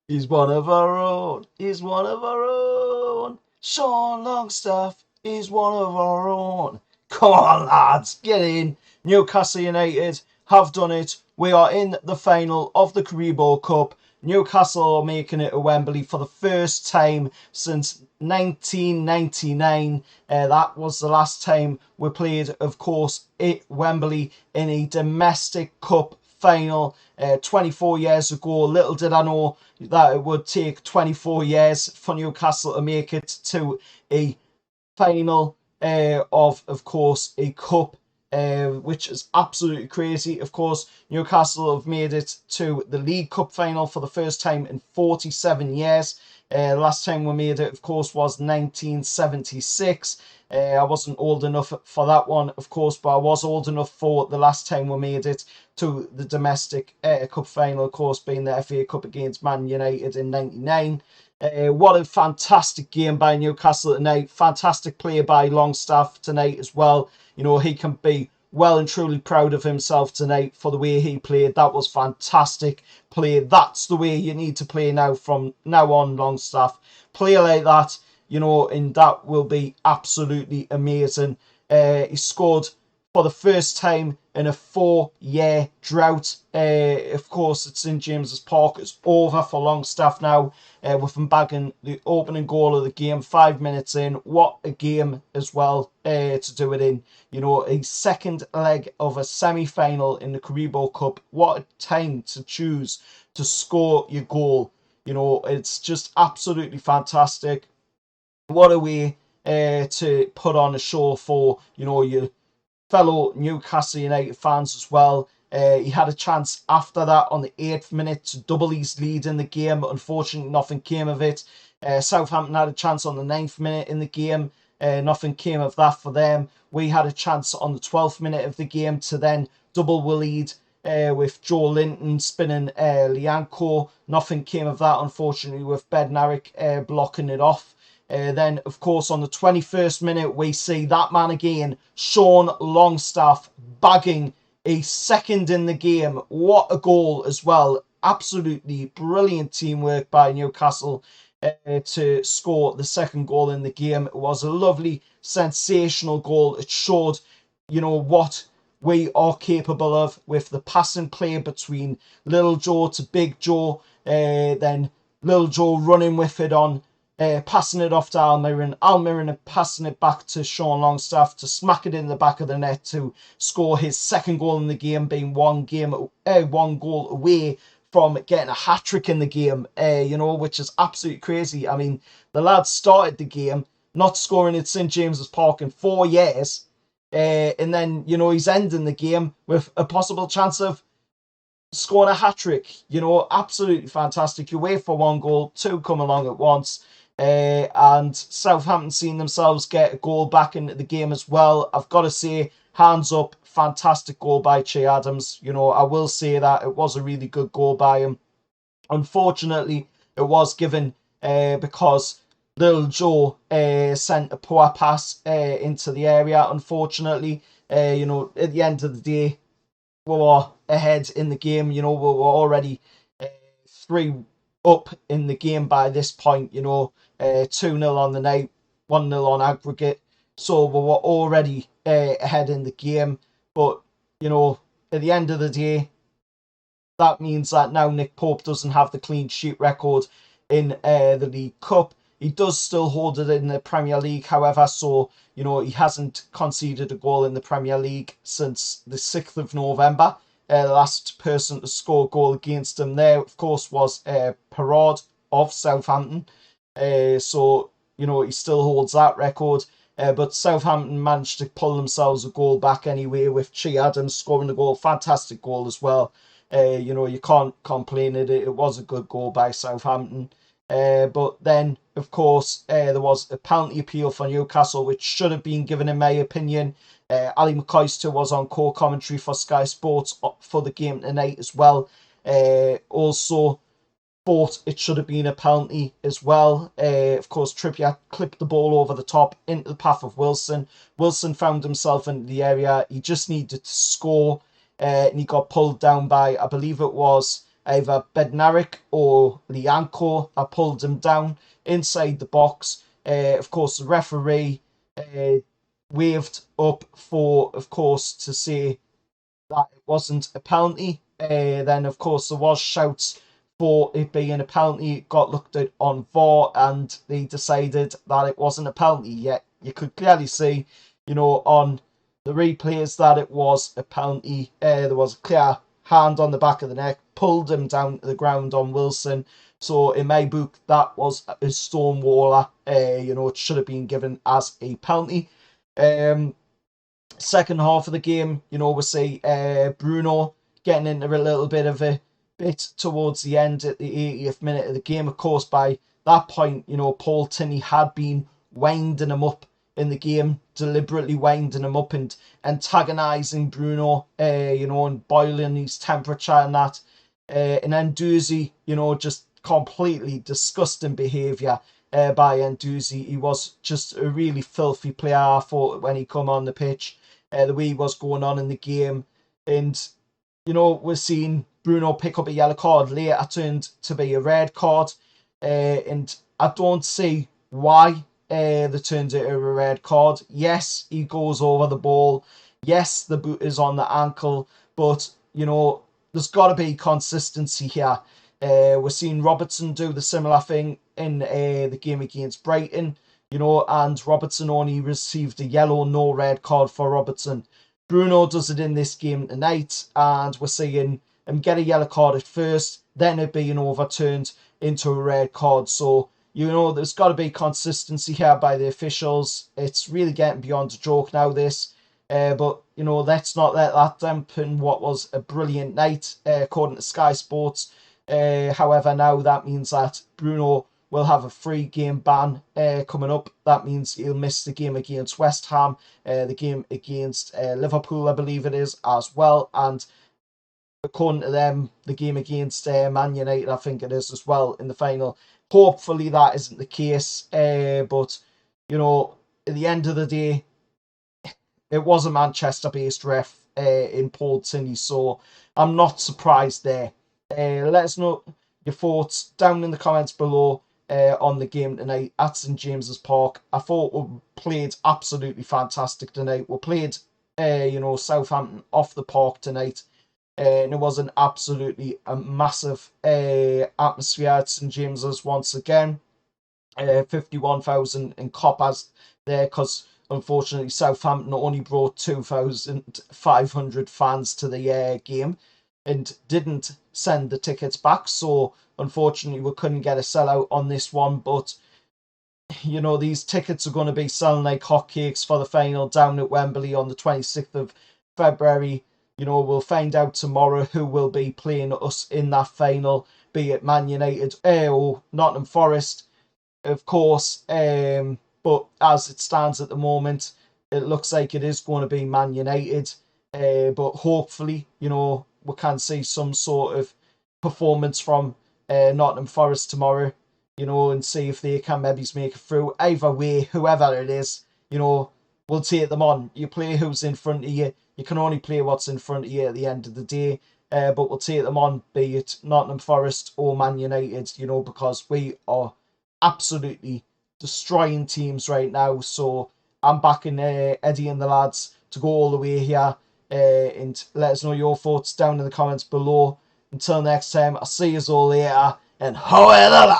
He's one of our own. He's one of our own. Sean Longstaff is one of our own. Come on, lads, get in. Newcastle United have done it. We are in the final of the Carabao Cup. Newcastle are making it to Wembley for the first time since 1999. That was the last time we played, of course, at Wembley in a domestic cup final 24 years ago. Little did I know that it would take 24 years for Newcastle to make it to a final of course, a cup, which is absolutely crazy. Of course, Newcastle have made it to the League Cup final for the first time in 47 years. Last time we made it, of course, was 1976. I wasn't old enough for that one, of course, but I was old enough for the last time we made it to the domestic cup final, of course, being the FA Cup against Man United in '99. What a fantastic game by Newcastle tonight. Fantastic play by Longstaff tonight as well. You know, he can be well and truly proud of himself tonight for the way he played. That was fantastic play. That's the way you need to play now from now on, Longstaff. Play like that, you know, and that will be absolutely amazing. He scored for the first time in a 4-year drought. Of course, at St James's Park. It's over for Longstaff now, with him bagging the opening goal of the game 5 minutes in. What a game as well to do it in. You know, a second leg of a semi-final in the Carabao Cup. What a time to choose to score your goal. You know, it's just absolutely fantastic. What a way to put on a show for, you know, your fellow Newcastle United fans as well. He had a chance after that on the 8th minute to double his lead in the game. Unfortunately, nothing came of it. Southampton had a chance on the 9th minute in the game. Nothing came of that for them. We had a chance on the 12th minute of the game to then double the lead with Joe Linton spinning Lianco. Nothing came of that, unfortunately, with Bednarik blocking it off. Then, of course, on the 21st minute, we see that man again, Sean Longstaff, bagging a second in the game. What a goal as well. Absolutely brilliant teamwork by Newcastle to score the second goal in the game. It was a lovely, sensational goal. It showed, you know, what we are capable of with the passing play between Little Joe to Big Joe. Then Little Joe running with it on, passing it off to Almiron and passing it back to Sean Longstaff to smack it in the back of the net to score his second goal in the game, being one goal away from getting a hat-trick in the game, you know, which is absolutely crazy. I mean, the lad started the game not scoring at St James's Park in 4 years, and then, you know, he's ending the game with a possible chance of scoring a hat-trick. You know, absolutely fantastic. You wait for one goal, two come along at once. And Southampton seen themselves get a goal back into the game as well. I've got to say, hands up, fantastic goal by Che Adams. You know, I will say that it was a really good goal by him. Unfortunately, it was given because Little Joe sent a poor pass into the area. Unfortunately, you know, at the end of the day, we were ahead in the game. You know, we were already 3 up in the game by this point. You know, 2-0 on the night, 1-0 on aggregate. So we were already ahead in the game. But, you know, at the end of the day, that means that now Nick Pope doesn't have the clean sheet record in the League Cup. He does still hold it in the Premier League, however, so, you know, he hasn't conceded a goal in the Premier League since the 6th of November. The last person to score a goal against him there, of course, was Perraud of Southampton. So, you know, he still holds that record. But Southampton managed to pull themselves a goal back anyway with Che Adams scoring a goal. Fantastic goal as well. You know, you can't complain at it. It was a good goal by Southampton. But then, of course, there was a penalty appeal for Newcastle, which should have been given, in my opinion. Ali McCoyster was on co-commentary for Sky Sports for the game tonight as well. Also thought it should have been a penalty as well. Of course, Trippier clipped the ball over the top into the path of Wilson. Wilson found himself in the area. He just needed to score, and he got pulled down by, I believe it was either Bednarik or Lianco that pulled him down inside the box. Of course, the referee waved up for, of course, to say that it wasn't a penalty. Then, of course, there was shouts for it being a penalty. It got looked at on VAR, and they decided that it wasn't a penalty. Yet you could clearly see, on the replays that it was a penalty. There was a clear hand on the back of the neck, pulled him down to the ground on Wilson. So in my book, that was a Stonewalla. It should have been given as a penalty. Second half of the game, we see Bruno getting into a little bit of a bit towards the end at the 80th minute of the game. Of course, by that point, Paul Tinney had been winding him up in the game, deliberately winding him up and antagonising Bruno, and boiling his temperature and that. And then Doozy, just completely disgusting behaviour by Nduzi. He was just a really filthy player, I thought, when he come on the pitch. The way he was going on in the game. And, we're seeing Bruno pick up a yellow card. Later turned to be a red card. And I don't see why they turned it into a red card. Yes, he goes over the ball. Yes, the boot is on the ankle. But, there's got to be consistency here. We're seeing Robertson do the similar thing in the game against Brighton, and Robertson only received a yellow, no red card for Robertson. Bruno does it in this game tonight, and we're seeing him get a yellow card at first, then it being overturned into a red card. So, there's got to be consistency here by the officials. It's really getting beyond a joke now, this. But, let's not let that dampen what was a brilliant night, according to Sky Sports. However, now that means that Bruno will have a 3-game ban coming up. That means he'll miss the game against West Ham, the game against Liverpool, I believe it is, as well. And according to them, the game against Man United, I think it is as well, in the final. Hopefully that isn't the case. But, at the end of the day, it was a Manchester-based ref in Paul Tinney, so I'm not surprised there. Let us know your thoughts down in the comments below on the game tonight at St James's Park. I thought we played absolutely fantastic tonight. We played, Southampton off the park tonight. And it was an absolutely massive atmosphere at St James's once again. 51,000 in coppers there, because unfortunately Southampton only brought 2,500 fans to the game and didn't send the tickets back. So unfortunately we couldn't get a sellout on this one. But, these tickets are going to be selling like hotcakes for the final down at Wembley on the 26th of February. We'll find out tomorrow who will be playing us in that final, be it Man United or Nottingham Forest, of course. But as it stands at the moment, it looks like it is going to be Man United. But hopefully, we can see some sort of performance from Nottingham Forest tomorrow, and see if they can maybe make it through. Either way, whoever it is, we'll take them on. You play who's in front of you. You can only play what's in front of you at the end of the day. But we'll take them on, be it Nottingham Forest or Man United, because we are absolutely destroying teams right now. So I'm backing Eddie and the lads to go all the way here. And let us know your thoughts down in the comments below. Until next time, I'll see you all later. And however.